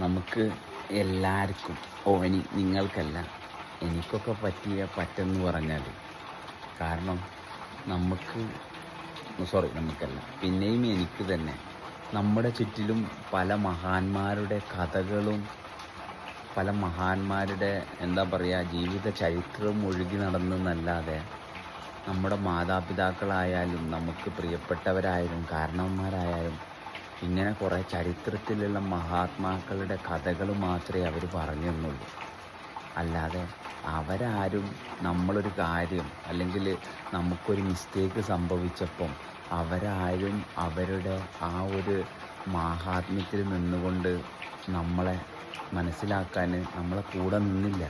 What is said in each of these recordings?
നമുക്ക് എല്ലാവർക്കും നിങ്ങൾക്കല്ല എനിക്കൊക്കെ പറ്റെന്ന് പറഞ്ഞാൽ കാരണം നമുക്കല്ല പിന്നെയും എനിക്ക് തന്നെ നമ്മുടെ ചുറ്റിലും പല മഹാന്മാരുടെ കഥകളും പല മഹാന്മാരുടെ ജീവിത ചരിത്രവും ഒഴുകി നടന്നെന്നല്ലാതെ നമ്മുടെ മാതാപിതാക്കളായാലും നമുക്ക് പ്രിയപ്പെട്ടവരായാലും കാരണവന്മാരായാലും ഇങ്ങനെ കുറേ ചരിത്രത്തിലുള്ള മഹാത്മാക്കളുടെ കഥകൾ മാത്രമേ അവർ പറഞ്ഞു തന്നുള്ളൂ. അല്ലാതെ അവരാരും നമ്മളൊരു കാര്യം അല്ലെങ്കിൽ നമുക്കൊരു മിസ്റ്റേക്ക് സംഭവിച്ചപ്പം അവരാരും അവരുടെ ആ ഒരു മാഹാത്മ്യത്തിൽ നിന്നുകൊണ്ട് നമ്മളെ മനസ്സിലാക്കാൻ നമ്മളെ കൂടെ നിന്നില്ല.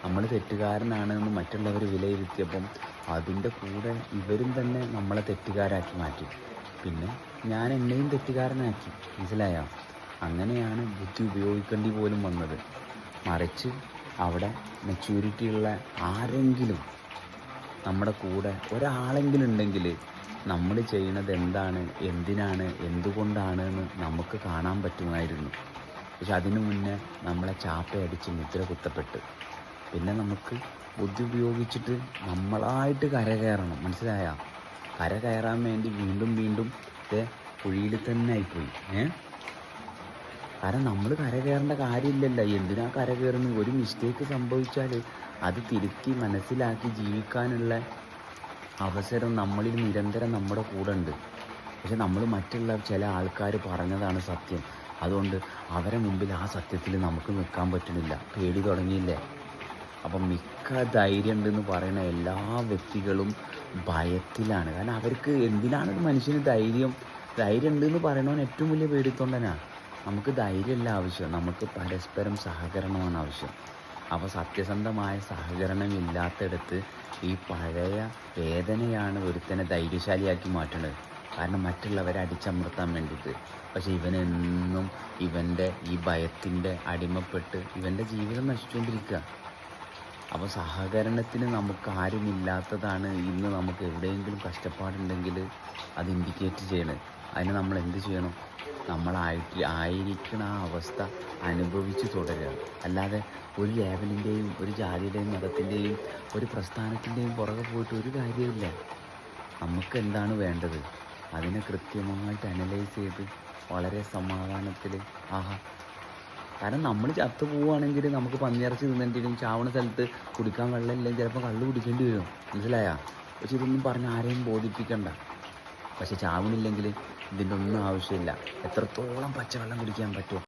നമ്മൾ തെറ്റുകാരനാണെന്ന് മറ്റുള്ളവർ വിലയിരുത്തിയപ്പം അതിൻ്റെ കൂടെ ഇവരും തന്നെ നമ്മളെ തെറ്റുകാരാക്കി മാറ്റി. പിന്നെ ഞാൻ എന്നെയും തെറ്റുകാരനാക്കി. മനസ്സിലായോ? അങ്ങനെയാണ് ബുദ്ധി ഉപയോഗിക്കേണ്ടി പോലും വന്നത്. മറിച്ച് അവിടെ മെച്യൂരിറ്റിയുള്ള ആരെങ്കിലും നമ്മുടെ കൂടെ ഒരാളെങ്കിലും ഉണ്ടെങ്കിൽ നമ്മൾ ചെയ്യുന്നത് എന്താണ്, എന്തിനാണ്, എന്തുകൊണ്ടാണ് എന്ന് നമുക്ക് കാണാൻ പറ്റുമായിരുന്നു. പക്ഷെ അതിനു മുന്നേ നമ്മളെ ചാപ്പയടിച്ച് മുദ്ര കുത്തപ്പെട്ട് പിന്നെ നമുക്ക് ബുദ്ധി ഉപയോഗിച്ചിട്ട് നമ്മളായിട്ട് കരകയറണം. മനസ്സിലായോ? കരകയറാൻ വേണ്ടി വീണ്ടും വീണ്ടും കുഴിയിൽ തന്നെ ആയിപ്പോയി. കാരണം നമ്മൾ കരകയറേണ്ട കാര്യമില്ലല്ലോ. എന്തിനാ കരകയറുന്നത്? ഒരു മിസ്റ്റേക്ക് സംഭവിച്ചാൽ അത് തിരുത്തി മനസ്സിലാക്കി ജീവിക്കാനുള്ള അവസരം നമ്മളിൽ നിരന്തരം നമ്മുടെ കൂടെ ഉണ്ട്. പക്ഷെ നമ്മൾ മറ്റുള്ള ചില ആൾക്കാർ പറഞ്ഞതാണ് സത്യം. അതുകൊണ്ട് അവരെ മുമ്പിൽ ആ സത്യത്തിൽ നമുക്ക് നിൽക്കാൻ പറ്റുന്നില്ല. പേടി തുടങ്ങിയില്ലേ? അപ്പം മിക്ക ധൈര്യം ഉണ്ടെന്ന് പറയുന്ന എല്ലാ വ്യക്തികളും ഭയത്തിലാണ്. കാരണം അവർക്ക് എന്തിനാണ് ഒരു മനുഷ്യന് ധൈര്യം ഉണ്ടെന്ന് പറയണവൻ ഏറ്റവും വലിയ പേടിത്തൊണ്ടനാണ്. നമുക്ക് ധൈര്യമല്ല ആവശ്യം, നമുക്ക് പരസ്പരം സഹകരണമാണ് ആവശ്യം. അപ്പോൾ സത്യസന്ധമായ സഹകരണം ഇല്ലാത്തിടത്ത് ഈ പഴയ വേദനയാണ് ഒരുത്തനെ ധൈര്യശാലിയാക്കി മാറ്റുന്നത്. കാരണം മറ്റുള്ളവരെ അടിച്ചമർത്താൻ വേണ്ടിയിട്ട്. പക്ഷെ ഇവനെന്നും ഇവൻ്റെ ഈ ഭയത്തിൻ്റെ അടിമപ്പെട്ട് ഇവൻ്റെ ജീവിതം നശിച്ചുകൊണ്ടിരിക്കുക. അപ്പോൾ സഹകരണത്തിന് നമുക്ക് ആരുമില്ലാത്തതാണ് ഇന്ന് നമുക്ക് എവിടെയെങ്കിലും കഷ്ടപ്പാടുണ്ടെങ്കിൽ അത് ഇൻഡിക്കേറ്റ് ചെയ്യണത്. അതിന് നമ്മൾ എന്ത് ചെയ്യണം? ആയിരിക്കുന്ന ആ അവസ്ഥ അനുഭവിച്ച് തുടരുക. അല്ലാതെ ഒരു ലേവലിൻ്റെയും ഒരു ജാതിയുടെയും മതത്തിൻ്റെയും ഒരു പ്രസ്ഥാനത്തിൻ്റെയും പുറകെ പോയിട്ട് ഒരു കാര്യമില്ല. നമുക്ക് എന്താണ് വേണ്ടത് അതിനെ കൃത്യമായിട്ട് അനലൈസ് ചെയ്ത് വളരെ സമാധാനത്തിൽ കാരണം നമ്മൾ ചത്തു പോവുകയാണെങ്കിൽ നമുക്ക് പന്നിയിറച്ചി തിന്നേണ്ടിയും ചാവണ സ്ഥലത്ത് കുടിക്കാൻ വെള്ളമില്ലെങ്കിൽ ചിലപ്പോൾ കള്ള് കുടിക്കേണ്ടി വരും. മനസ്സിലായോ? പക്ഷെ ഇതൊന്നും പറഞ്ഞ് ആരെയും ബോധിപ്പിക്കണ്ട. പക്ഷെ ചാവണില്ലെങ്കിൽ ഇതിൻ്റെ ഒന്നും ആവശ്യമില്ല. എത്രത്തോളം പച്ചവെള്ളം കുടിക്കാൻ പറ്റുമോ